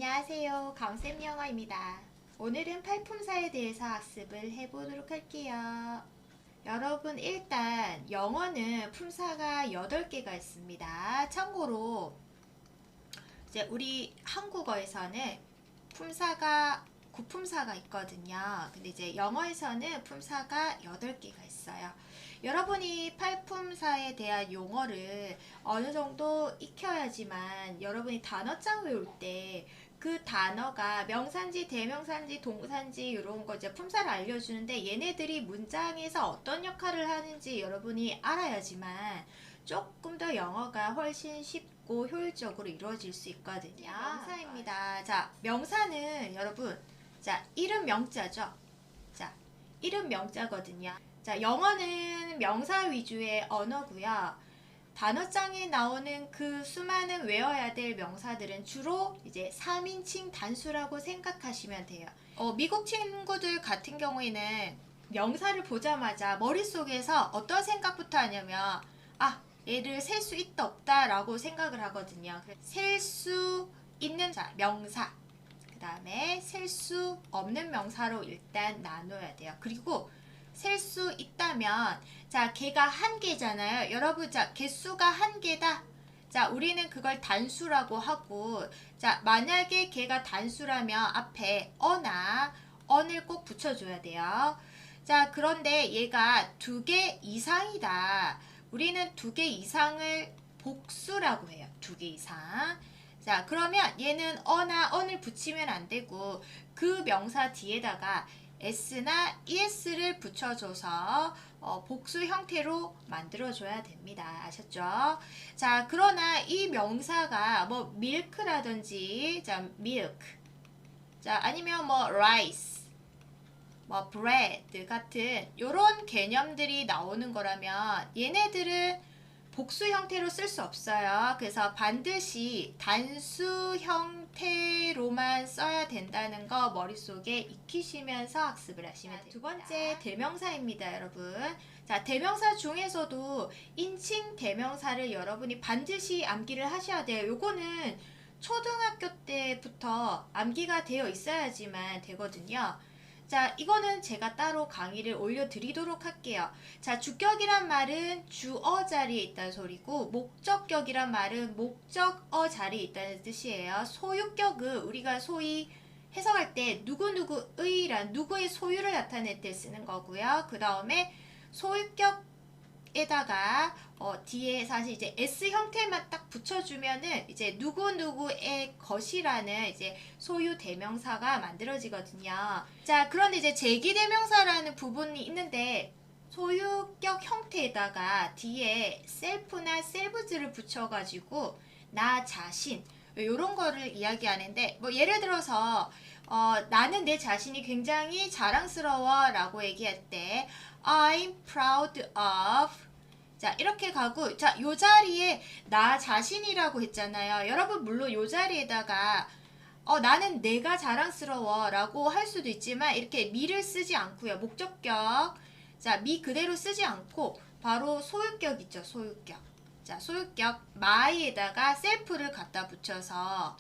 안녕하세요. 강쌤 영어입니다. 오늘은 팔품사에 대해서 학습을 해보도록 할게요. 여러분 일단 영어는 품사가 8개가 있습니다. 참고로 이제 우리 한국어에서는 품사가 구품사가 있거든요. 근데 이제 영어에서는 품사가 8개가 있어요. 여러분이 팔품사에 대한 용어를 어느 정도 익혀야지만 여러분이 단어장 외울 때 그 단어가 명사인지 대명사인지 동사인지 이런 거 이제 품사를 알려주는데 얘네들이 문장에서 어떤 역할을 하는지 여러분이 알아야지만 조금 더 영어가 훨씬 쉽고 효율적으로 이루어질 수 있거든요. 명사입니다. 자, 명사는 여러분, 자, 이름 명자죠. 자, 이름 명자거든요. 자, 영어는 명사 위주의 언어고요. 단어장에 나오는 그 수많은 외워야 될 명사들은 주로 이제 3인칭 단수라고 생각하시면 돼요. 미국 친구들 같은 경우에는 명사를 보자마자 머릿속에서 어떤 생각부터 하냐면 얘를 셀 수 있다 없다 라고 생각을 하거든요. 셀 수 있는 명사, 그 다음에 셀 수 없는 명사로 일단 나눠야 돼요. 그리고 셀 수 있다면 자, 걔가 한 개잖아요. 여러분, 자, 개수가 한 개다. 자, 우리는 그걸 단수라고 하고, 자, 만약에 걔가 단수라면 앞에 어나 언을 꼭 붙여줘야 돼요. 자, 그런데 얘가 2개 이상이다. 우리는 2개 이상을 복수라고 해요. 2개 이상. 자, 그러면 얘는 어나 언을 붙이면 안 되고 그 명사 뒤에다가 s나 es를 붙여줘서 복수 형태로 만들어줘야 됩니다. 아셨죠? 자, 그러나 이 명사가 뭐 milk라든지 자, milk 자, 아니면 뭐 rice 뭐 bread 같은 요런 개념들이 나오는 거라면 얘네들은 복수 형태로 쓸 수 없어요. 그래서 반드시 단수 형태로만 써야 된다는 거 머릿속에 익히시면서 학습을 하시면 됩니다. 두 번째 대명사입니다, 여러분. 자, 대명사 중에서도 인칭 대명사를 여러분이 반드시 암기를 하셔야 돼요. 요거는 초등학교 때부터 암기가 되어 있어야지만 되거든요. 자, 이거는 제가 따로 강의를 올려드리도록 할게요. 자, 주격이란 말은 주어 자리에 있다는 소리고 목적격이란 말은 목적어 자리에 있다는 뜻이에요. 소유격은 우리가 소위 해석할 때 누구누구의란 누구의 소유를 나타낼 때 쓰는 거고요. 그 다음에 소유격에다가 뒤에 사실 이제 S 형태만 딱 붙여주면은 이제 누구누구의 것이라는 이제 소유 대명사가 만들어지거든요. 자, 그런데 이제 제기 대명사라는 부분이 있는데 소유격 형태에다가 뒤에 셀프나 셀브즈를 붙여가지고 나 자신 요런 거를 이야기하는데 뭐 예를 들어서 나는 내 자신이 굉장히 자랑스러워 라고 얘기할 때 I'm proud of 자, 이렇게 가고, 자, 요 자리에 나 자신이라고 했잖아요. 여러분, 물론 요 자리에다가, 나는 내가 자랑스러워 라고 할 수도 있지만, 이렇게 미를 쓰지 않고요. 목적격. 자, 미 그대로 쓰지 않고, 바로 소유격 있죠, 소유격. 자, 소유격, my에다가 self를 갖다 붙여서,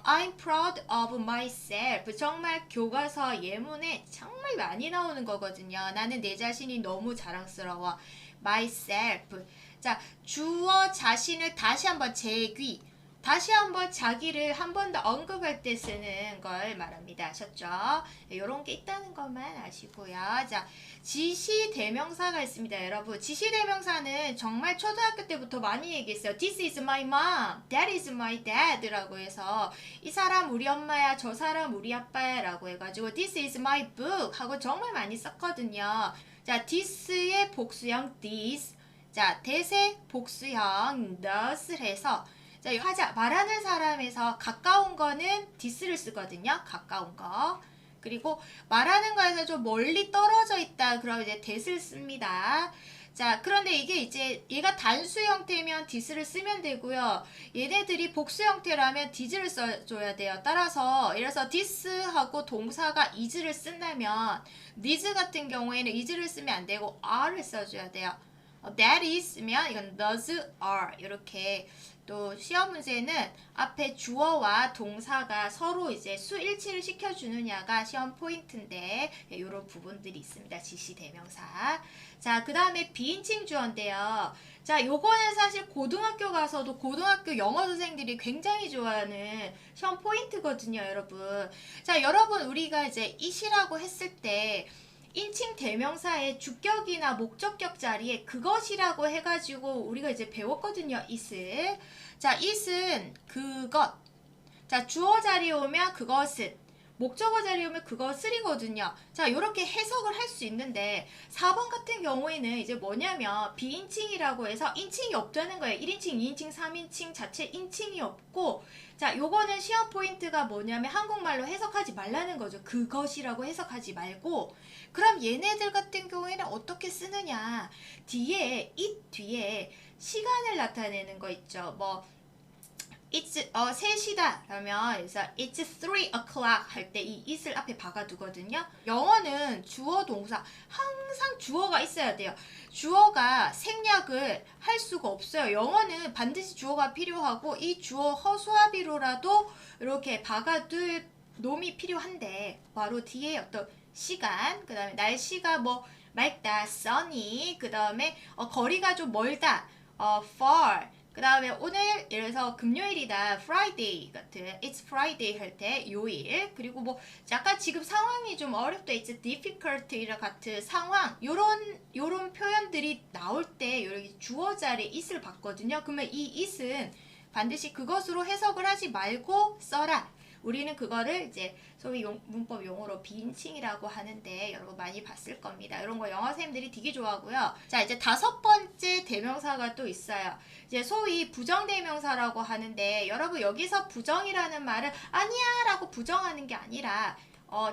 I'm proud of myself. 정말 교과서 예문에 정말 많이 나오는 거거든요. 나는 내 자신이 너무 자랑스러워. myself. 자, 주어 자신을 다시 한번 재귀. 다시 한번 자기를 한 번 더 언급할 때 쓰는 걸 말합니다. 아셨죠? 이런 게 있다는 것만 아시고요. 자, 지시 대명사가 있습니다. 여러분, 지시 대명사는 정말 초등학교 때부터 많이 얘기했어요. This is my mom. That is my dad. 라고 해서 이 사람 우리 엄마야, 저 사람 우리 아빠야 라고 해가지고 This is my book 하고 정말 많이 썼거든요. 자, this의 복수형 this. 자, that의 복수형 does를 해서 자, 말하는 사람에서 가까운 거는 this를 쓰거든요. 가까운 거. 그리고 말하는 거에서 좀 멀리 떨어져 있다. 그럼 이제 that을 씁니다. 자, 그런데 이게 이제 얘가 단수 형태면 this를 쓰면 되고요. 얘네들이 복수 형태라면 this를 써줘야 돼요. 따라서 이래서 this하고 동사가 is를 쓴다면 this 같은 경우에는 is를 쓰면 안 되고 are를 써줘야 돼요. that is면 이건 does, are 이렇게 또 시험 문제는 앞에 주어와 동사가 서로 이제 수 일치를 시켜주느냐가 시험 포인트인데 이런 부분들이 있습니다. 지시 대명사. 자, 그 다음에 비인칭 주어인데요. 자, 요거는 사실 고등학교 가서도 고등학교 영어 선생들이 굉장히 좋아하는 시험 포인트거든요, 여러분. 자, 여러분 우리가 이제 it이라고 했을 때 인칭 대명사의 주격이나 목적격 자리에 그것이라고 해가지고 우리가 이제 배웠거든요. it을. 자, it은 그것. 자, 주어 자리에 오면 그것은. 목적어 자리에 오면 그것을이거든요. 자, 이렇게 해석을 할 수 있는데 4번 같은 경우에는 이제 뭐냐면 비인칭이라고 해서 인칭이 없다는 거예요. 1인칭, 2인칭, 3인칭 자체 인칭이 없고 자, 요거는 시험 포인트가 뭐냐면 한국말로 해석하지 말라는 거죠. 그것이라고 해석하지 말고 그럼 얘네들 같은 경우에는 어떻게 쓰느냐 뒤에 it 뒤에 시간을 나타내는 거 있죠. 뭐 It's 3시다 그러면 그래서 It's 3 o'clock 할 때 이 it을 앞에 박아두거든요. 영어는 주어 동사 항상 주어가 있어야 돼요. 주어가 생략을 할 수가 없어요. 영어는 반드시 주어가 필요하고 이 주어 허수아비로라도 이렇게 박아둘 놈이 필요한데 바로 뒤에 어떤 시간 그 다음에 날씨가 뭐 맑다 sunny 그 다음에 거리가 좀 멀다 far 그 다음에 오늘 예를 들어서 금요일이다 Friday 같은 It's Friday 할 때 요일 그리고 뭐 약간 지금 상황이 좀 어렵다 It's difficult 같은 상황 요런 표현들이 나올 때 여기 주어 자리에 it을 받거든요. 그러면 이 it은 반드시 그것으로 해석을 하지 말고 써라. 우리는 그거를 이제 소위 문법 용어로 비인칭이라고 하는데 여러분 많이 봤을 겁니다. 이런 거 영어 선생님들이 되게 좋아하고요. 자, 이제 5번째 대명사가 또 있어요. 이제 소위 부정대명사라고 하는데 여러분 여기서 부정이라는 말은 아니야 라고 부정하는 게 아니라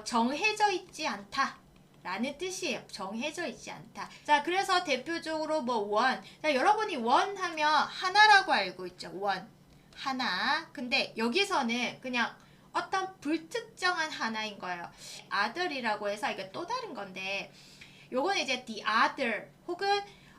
정해져 있지 않다. 라는 뜻이에요. 정해져 있지 않다. 자, 그래서 대표적으로 뭐 원. 자, 여러분이 원 하면 하나라고 알고 있죠. 원. 하나. 근데 여기서는 그냥 어떤 불특정한 하나인 거예요. other이라고 해서 이게 또 다른 건데 요거는 이제 the other 혹은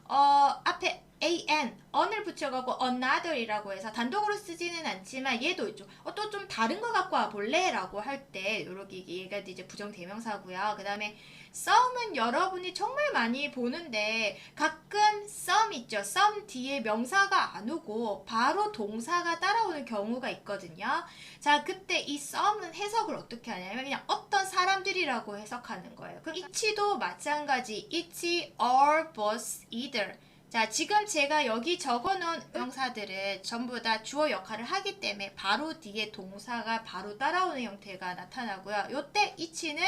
앞에 an을 붙여가고 another이라고 해서 단독으로 쓰지는 않지만 얘도 있죠. 또 좀 다른 거 갖고 와볼래? 라고 할 때 요렇게 얘가 이제 부정대명사고요. 그 다음에 썸은 여러분이 정말 많이 보는데 가끔 썸 있죠. 썸 뒤에 명사가 안 오고 바로 동사가 따라오는 경우가 있거든요. 자, 그때 이 썸은 해석을 어떻게 하냐면 그냥 어떤 사람들이라고 해석하는 거예요. 그럼 it도 마찬가지. it, or, both, either. 자, 지금 제가 여기 적어놓은 명사들은 전부 다 주어 역할을 하기 때문에 바로 뒤에 동사가 바로 따라오는 형태가 나타나고요. 요때 it는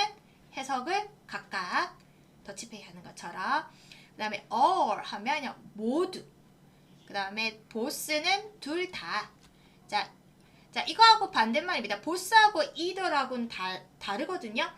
해석을 각각 더치페이 하는 것처럼 그 다음에 all 하면 모두 그 다음에 both는 둘 다. 자, 이거하고 반대말입니다. both하고 either하고는 다르거든요.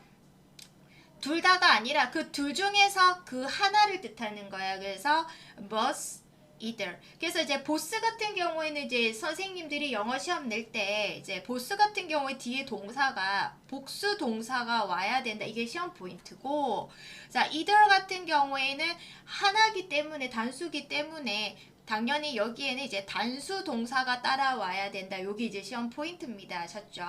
둘 다가 아니라 그 둘 중에서 그 하나를 뜻하는 거야. 그래서 both, either. 그래서 이제 보스 같은 경우에는 이제 선생님들이 영어 시험 낼 때 이제 보스 같은 경우에 뒤에 동사가 복수 동사가 와야 된다. 이게 시험 포인트고, 자, either 같은 경우에는 하나기 때문에 단수기 때문에 당연히 여기에는 이제 단수 동사가 따라와야 된다. 여기 이제 시험 포인트입니다. 아셨죠?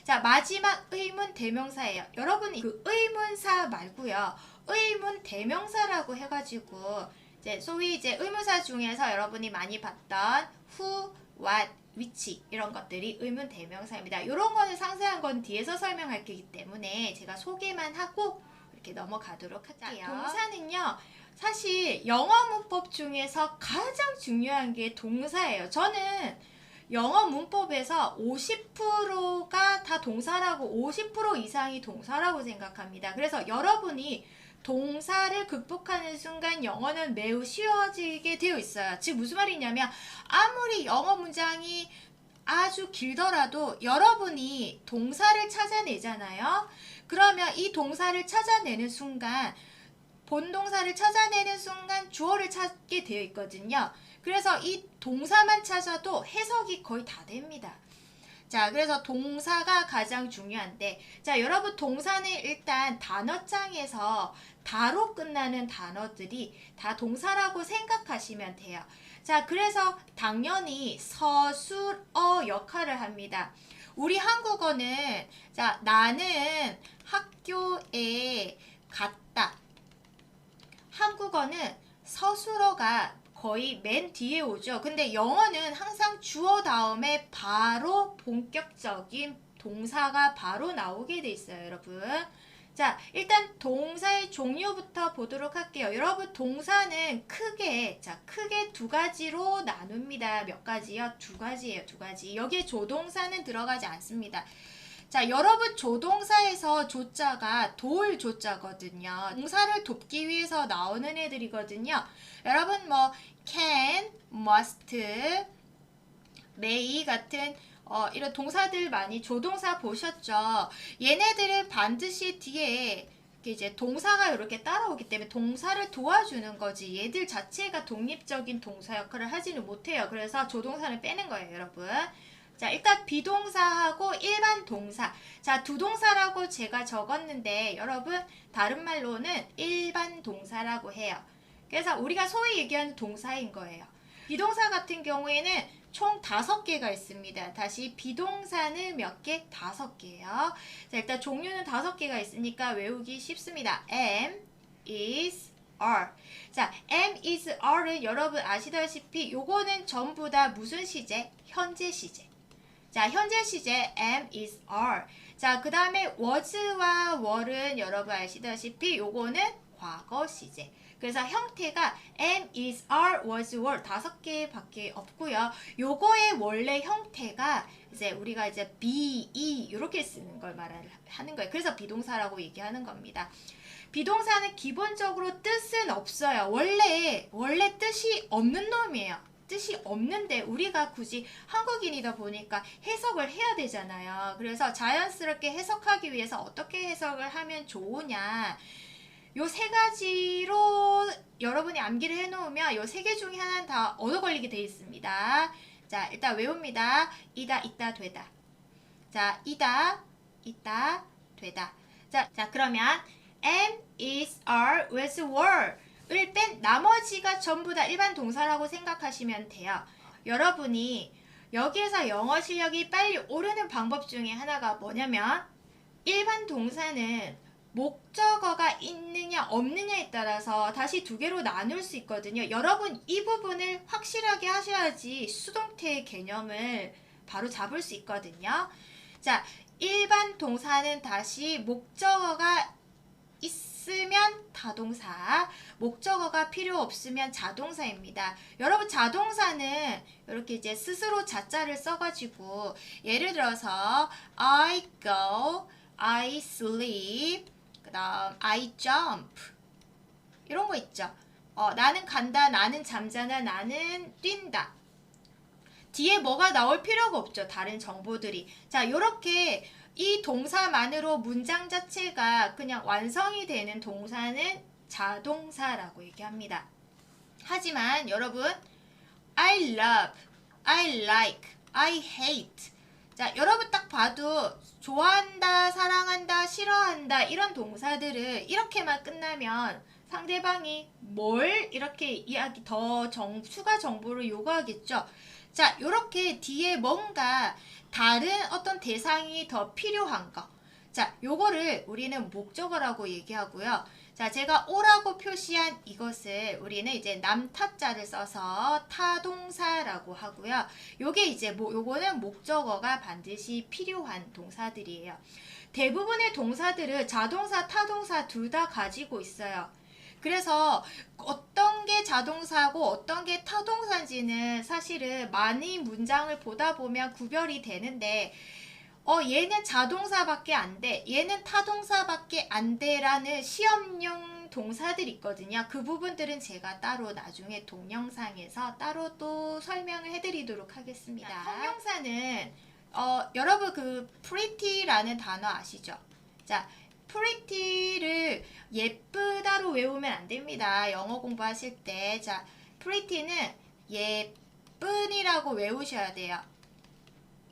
자, 마지막 의문 대명사예요. 여러분이 그 의문사 말고요. 의문 대명사라고 해가지고 이제 소위 이제 의문사 중에서 여러분이 많이 봤던 who, what, which 이런 것들이 의문 대명사입니다. 이런 거는 상세한 건 뒤에서 설명할 거기 때문에 제가 소개만 하고 이렇게 넘어가도록 할게요. 동사는요. 사실 영어 문법 중에서 가장 중요한 게 동사예요. 저는 영어 문법에서 50%가 다 동사라고 50% 이상이 동사라고 생각합니다. 그래서 여러분이 동사를 극복하는 순간 영어는 매우 쉬워지게 되어 있어요. 즉 무슨 말이냐면 아무리 영어 문장이 아주 길더라도 여러분이 동사를 찾아내잖아요. 그러면 이 동사를 찾아내는 순간 본동사를 찾아내는 순간 주어를 찾게 되어 있거든요. 그래서 이 동사만 찾아도 해석이 거의 다 됩니다. 자, 그래서 동사가 가장 중요한데, 자, 여러분 동사는 일단 단어장에서 다로 끝나는 단어들이 다 동사라고 생각하시면 돼요. 자, 그래서 당연히 서술어 역할을 합니다. 우리 한국어는 자, 나는 학교에 갔다. 한국어는 서술어가 거의 맨 뒤에 오죠. 근데 영어는 항상 주어 다음에 바로 본격적인 동사가 바로 나오게 돼 있어요, 여러분. 자, 일단 동사의 종류부터 보도록 할게요. 여러분, 동사는 크게 두 가지로 나눕니다. 몇 가지요? 두 가지예요, 두 가지. 여기에 조동사는 들어가지 않습니다. 자, 여러분, 조동사에서 조자가 도울 조자거든요. 동사를 돕기 위해서 나오는 애들이거든요. 여러분, 뭐 can, must, may 같은 이런 동사들 많이 조동사 보셨죠? 얘네들은 반드시 뒤에 이제 동사가 이렇게 따라오기 때문에 동사를 도와주는 거지. 얘들 자체가 독립적인 동사 역할을 하지는 못해요. 그래서 조동사는 빼는 거예요, 여러분. 자, 일단 비동사하고 일반 동사. 자, 두 동사라고 제가 적었는데 여러분 다른 말로는 일반 동사라고 해요. 그래서 우리가 소위 얘기하는 동사인 거예요. 비동사 같은 경우에는 총 5개가 있습니다. 다시 비동사는 몇 개? 5개예요. 자, 일단 종류는 5개가 있으니까 외우기 쉽습니다. am, is, are. 자, am, is, are은 여러분 아시다시피 요거는 전부 다 무슨 시제? 현재 시제. 자, 현재 시제 am, is, are. 자, 그 다음에 was와 were은 여러분 아시다시피 요거는 과거 시제. 그래서 형태가 am, is, are, was, were 5개밖에 없고요. 요거의 원래 형태가 이제 우리가 이제 be, 이렇게 쓰는 걸 말하는 거예요. 그래서 비동사라고 얘기하는 겁니다. 비동사는 기본적으로 뜻은 없어요. 원래 뜻이 없는 놈이에요. 뜻이 없는데 우리가 굳이 한국인이다 보니까 해석을 해야 되잖아요. 그래서 자연스럽게 해석하기 위해서 어떻게 해석을 하면 좋으냐. 요 3가지로 여러분이 암기를 해놓으면 요 3개 중에 하나는 다 얻어 걸리게 되어 있습니다. 자, 일단 외웁니다. 이다, 있다, 되다. 자, 이다, 있다, 되다. 자, 그러면 am, is, are, was, were 을 뺀 나머지가 전부 다 일반 동사라고 생각하시면 돼요. 여러분이 여기에서 영어 실력이 빨리 오르는 방법 중에 하나가 뭐냐면 일반 동사는 목적어가 있느냐 없느냐에 따라서 다시 2개로 나눌 수 있거든요. 여러분 이 부분을 확실하게 하셔야지 수동태의 개념을 바로 잡을 수 있거든요. 자, 일반 동사는 다시 목적어가 있으면 타동사, 목적어가 필요 없으면 자동사입니다. 여러분 자동사는 이렇게 이제 스스로 자자를 써가지고 예를 들어서 I go, I sleep, 그 다음 I jump 이런 거 있죠. 나는 간다, 나는 잠자나, 나는 뛴다. 뒤에 뭐가 나올 필요가 없죠. 다른 정보들이. 자, 요렇게 이 동사만으로 문장 자체가 그냥 완성이 되는 동사는 자동사라고 얘기합니다. 하지만 여러분 I love, I like, I hate. 자, 여러분 딱 봐도 좋아한다, 사랑한다, 싫어한다 이런 동사들을 이렇게만 끝나면 상대방이 뭘 이렇게 이야기 추가 정보를 요구하겠죠. 자, 요렇게 뒤에 뭔가 다른 어떤 대상이 더 필요한 거. 자, 요거를 우리는 목적어라고 얘기하고요. 자, 제가 오라고 표시한 이것을 우리는 이제 남타자를 써서 타동사라고 하고요. 요게 이제 요거는 목적어가 반드시 필요한 동사들이에요. 대부분의 동사들은 자동사, 타동사 둘 다 가지고 있어요. 그래서 어떤 게 자동사고 어떤 게 타동사인지는 사실은 많이 문장을 보다 보면 구별이 되는데 얘는 자동사밖에 안 돼, 얘는 타동사밖에 안 돼라는 시험용 동사들이 있거든요. 그 부분들은 제가 따로 나중에 동영상에서 따로 또 설명을 해드리도록 하겠습니다. 형용사는 여러분 그 pretty라는 단어 아시죠? 자, pretty를 예쁘다로 외우면 안 됩니다. 영어 공부하실 때. 자, pretty는 예쁜이라고 외우셔야 돼요.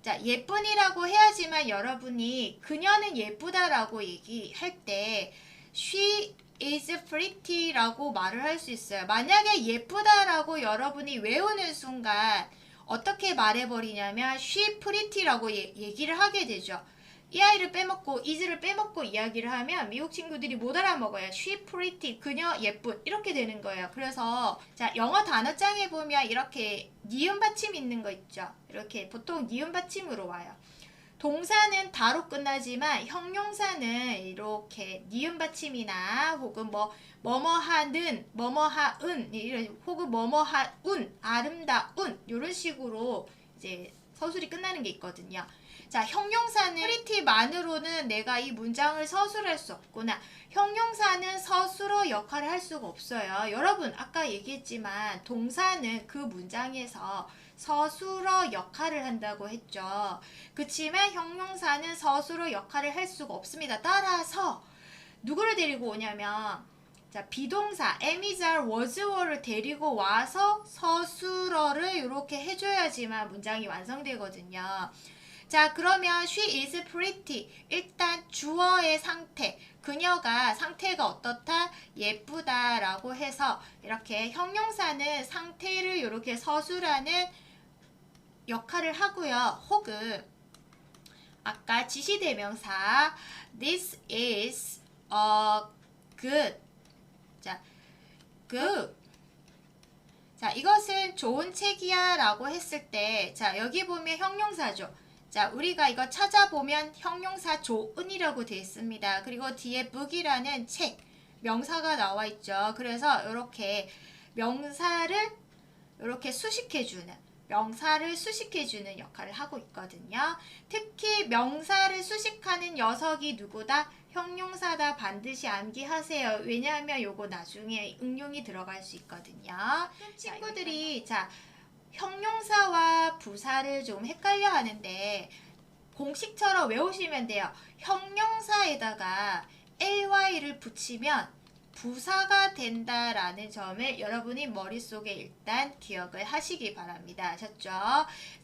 자, 예쁜이라고 해야지만 여러분이 그녀는 예쁘다라고 얘기할 때 she is pretty라고 말을 할 수 있어요. 만약에 예쁘다라고 여러분이 외우는 순간 어떻게 말해버리냐면 she pretty라고 얘기를 하게 되죠. 이 아이를 빼먹고 is를 빼먹고 이야기를 하면 미국 친구들이 못 알아먹어요. she pretty, 그녀 예쁜, 이렇게 되는 거예요. 그래서 자, 영어 단어장에 보면 이렇게 니은 받침 있는 거 있죠. 이렇게 보통 니은 받침으로 와요. 동사는 다로 끝나지만 형용사는 이렇게 니은 받침이나 혹은 뭐뭐하는, 뭐뭐하은, 혹은 뭐뭐하운, 아름다운 이런 식으로 이제 서술이 끝나는 게 있거든요. 자, 형용사는 pretty만으로는 내가 이 문장을 서술할 수 없구나. 형용사는 서술어 역할을 할 수가 없어요. 여러분 아까 얘기했지만 동사는 그 문장에서 서술어 역할을 한다고 했죠. 그치만 형용사는 서술어 역할을 할 수가 없습니다. 따라서 누구를 데리고 오냐면 자, 비동사 am, is, are, was, were를 데리고 와서 서술어를 이렇게 해줘야지만 문장이 완성되거든요. 자, 그러면 she is pretty. 일단 주어의 상태, 그녀가 상태가 어떻다? 예쁘다라고 해서 이렇게 형용사는 상태를 이렇게 서술하는 역할을 하고요. 혹은 아까 지시대명사 this is a good. 자, good. 자, 이것은 좋은 책이야 라고 했을 때, 자, 여기 보면 형용사죠. 자, 우리가 이거 찾아보면 형용사 좋은이라고 되어 있습니다. 그리고 뒤에 book이라는 책, 명사가 나와 있죠. 그래서 이렇게 명사를 이렇게 수식해주는, 명사를 수식해주는 역할을 하고 있거든요. 특히 명사를 수식하는 녀석이 누구다? 형용사다. 반드시 암기하세요. 왜냐하면 요거 나중에 응용이 들어갈 수 있거든요. 친구들이 자, 형용사와 부사를 좀 헷갈려 하는데 공식처럼 외우시면 돼요. 형용사에다가 ly를 붙이면 부사가 된다라는 점을 여러분이 머릿속에 일단 기억을 하시기 바랍니다. 아셨죠?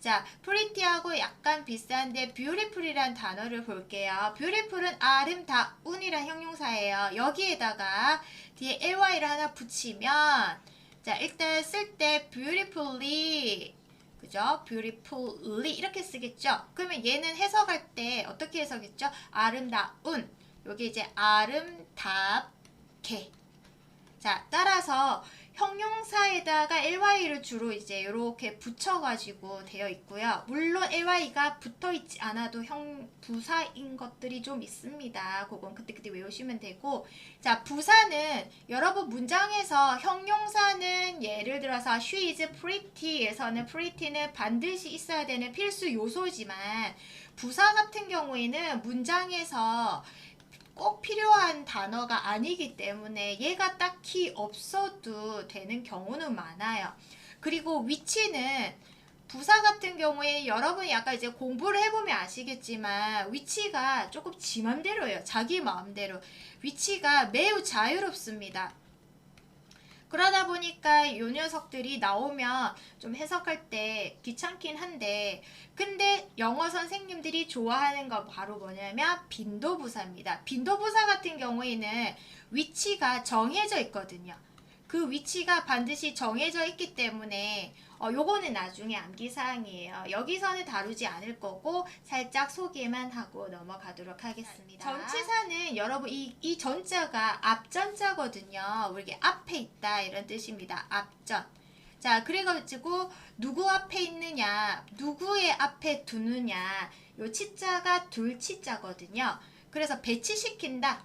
자, pretty하고 약간 비슷한데 beautiful이란 단어를 볼게요. beautiful은 아름다운이란 형용사예요. 여기에다가 뒤에 ly를 하나 붙이면 자, 일단 쓸 때 beautifully, 그죠? beautifully 이렇게 쓰겠죠? 그러면 얘는 해석할 때 어떻게 해석했죠? 아름다운. 여기 이제 아름답게. 자, 따라서 형용사에다가 ly를 주로 이제 이렇게 붙여가지고 되어 있고요. 물론 ly가 붙어 있지 않아도 부사인 것들이 좀 있습니다. 그건 그때그때 외우시면 되고, 자, 부사는 여러분 문장에서 형용사는 예를 들어서 she is pretty에서는 pretty는 반드시 있어야 되는 필수 요소지만 부사 같은 경우에는 문장에서 꼭 필요한 단어가 아니기 때문에 얘가 딱히 없어도 되는 경우는 많아요. 그리고 위치는 부사 같은 경우에 여러분이 약간 이제 공부를 해보면 아시겠지만 위치가 조금 지 맘대로예요. 자기 마음대로. 위치가 매우 자유롭습니다. 그러다 보니까 이 녀석들이 나오면 좀 해석할 때 귀찮긴 한데, 근데 영어 선생님들이 좋아하는 거 바로 뭐냐면 빈도부사입니다. 빈도부사 같은 경우에는 위치가 정해져 있거든요. 그 위치가 반드시 정해져 있기 때문에 요거는 나중에 암기사항이에요. 여기서는 다루지 않을 거고 살짝 소개만 하고 넘어가도록 하겠습니다. 전치사는 여러분 이 전자가 앞전자거든요. 우리 앞에 있다 이런 뜻입니다. 앞전. 자, 그래가지고 누구 앞에 있느냐, 누구의 앞에 두느냐, 요 치자가 둘 치자거든요. 그래서 배치시킨다.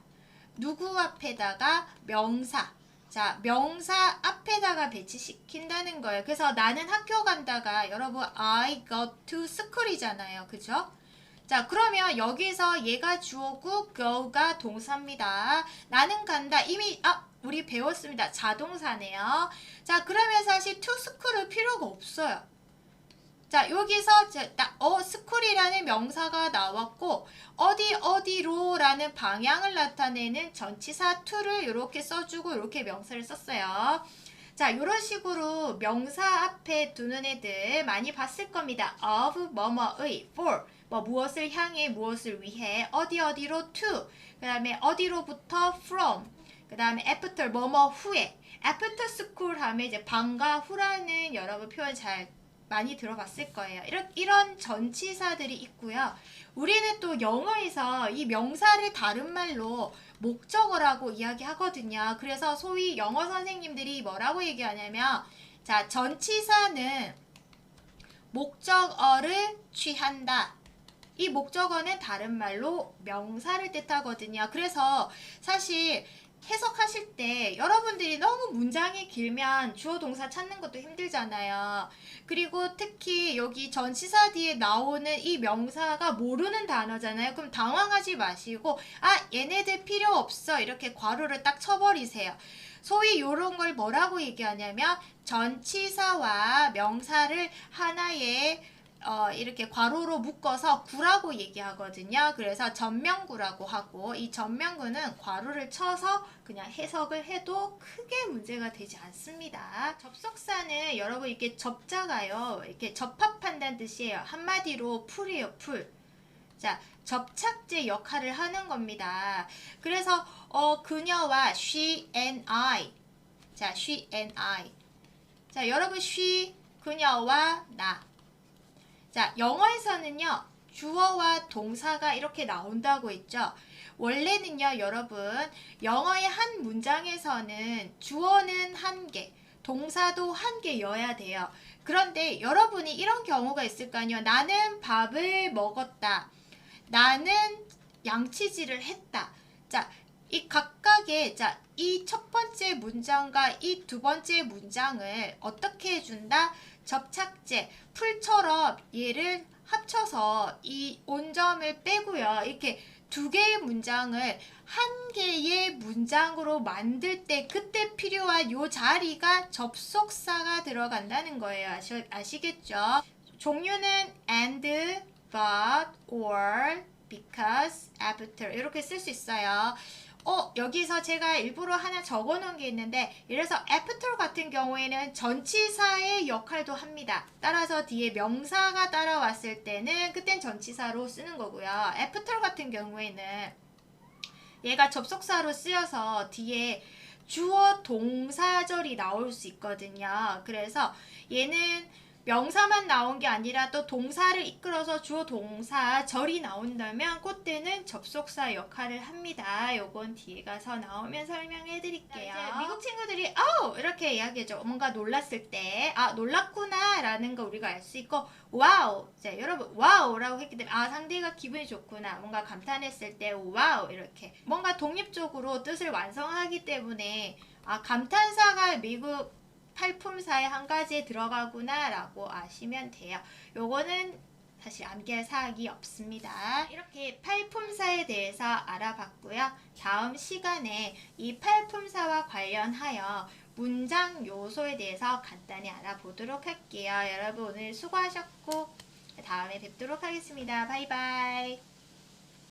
누구 앞에다가 명사. 자, 명사 앞에다가 배치시킨다는 거예요. 그래서 나는 학교 간다가 여러분 I go to school이잖아요. 그죠? 자, 그러면 여기서 얘가 주어고 go가 동사입니다. 나는 간다. 이미 우리 배웠습니다. 자동사네요. 자, 그러면 사실 to school을 필요가 없어요. 자, 여기서 school이라는 명사가 나왔고 어디로 라는 방향을 나타내는 전치사 to를 이렇게 써주고 이렇게 명사를 썼어요. 자, 이런 식으로 명사 앞에 두는 애들 많이 봤을 겁니다. of 뭐뭐의, for 무엇을 향해 무엇을 위해, 어디로 to, 그 다음에 어디로부터 from, 그 다음에 after 뭐뭐 후에. after school 하면 이제 방과 후라는 여러분 표현 잘 많이 들어봤을 거예요. 이런 전치사들이 있고요. 우리는 또 영어에서 이 명사를 다른 말로 목적어라고 이야기하거든요. 그래서 소위 영어 선생님들이 뭐라고 얘기하냐면, 자, 전치사는 목적어를 취한다. 이 목적어는 다른 말로 명사를 뜻하거든요. 그래서 사실 해석하실 때 여러분들이 너무 문장이 길면 주어 동사 찾는 것도 힘들잖아요. 그리고 특히 여기 전치사 뒤에 나오는 이 명사가 모르는 단어잖아요. 그럼 당황하지 마시고 얘네들 필요 없어 이렇게 괄호를 딱 쳐버리세요. 소위 이런 걸 뭐라고 얘기하냐면 전치사와 명사를 하나의 이렇게 괄호로 묶어서 구라고 얘기하거든요. 그래서 전명구라고 하고, 이 전명구는 괄호를 쳐서 그냥 해석을 해도 크게 문제가 되지 않습니다. 접속사는 여러분 이렇게 접자가요, 이렇게 접합한다는 뜻이에요. 한마디로 풀이에요, 풀. 자, 접착제 역할을 하는 겁니다. 그래서 그녀와 she and I. 자, she and I. 자, 여러분 she, 그녀와 나. 자, 영어에서는요, 주어와 동사가 이렇게 나온다고 했죠. 원래는요, 여러분, 영어의 한 문장에서는 주어는 한 개, 동사도 한 개여야 돼요. 그런데 여러분이 이런 경우가 있을 거 아니에요. 나는 밥을 먹었다. 나는 양치질을 했다. 자, 이 각각의, 자, 이 첫 번째 문장과 이 두 번째 문장을 어떻게 해준다? 접착제, 풀처럼 얘를 합쳐서 이 온점을 빼고요. 이렇게 두 개의 문장을 한 개의 문장으로 만들 때 그때 필요한 요 자리가 접속사가 들어간다는 거예요. 아시겠죠? 종류는 and, but, or, because, after 이렇게 쓸 수 있어요. 여기서 제가 일부러 하나 적어 놓은 게 있는데, 예를 들어서 after 같은 경우에는 전치사의 역할도 합니다. 따라서 뒤에 명사가 따라왔을 때는 그땐 전치사로 쓰는 거고요. after 같은 경우에는 얘가 접속사로 쓰여서 뒤에 주어 동사절이 나올 수 있거든요. 그래서 얘는 명사만 나온 게 아니라 또 동사를 이끌어서 주어 동사절이 나온다면 그때는 접속사 역할을 합니다. 요건 뒤에 가서 나오면 설명해 드릴게요. 이제 미국 친구들이 이렇게 이야기해줘. 뭔가 놀랐을 때 놀랐구나 라는 거 우리가 알 수 있고, 와우. 자, 여러분 와우라고 했기 때문에 상대가 기분이 좋구나. 뭔가 감탄했을 때 와우 이렇게 뭔가 독립적으로 뜻을 완성하기 때문에 감탄사가 미국 팔품사의 한 가지에 들어가구나 라고 아시면 돼요. 요거는 사실 암기할 사항이 없습니다. 이렇게 팔품사에 대해서 알아봤고요. 다음 시간에 이 팔품사와 관련하여 문장 요소에 대해서 간단히 알아보도록 할게요. 여러분 오늘 수고하셨고 다음에 뵙도록 하겠습니다. 바이바이.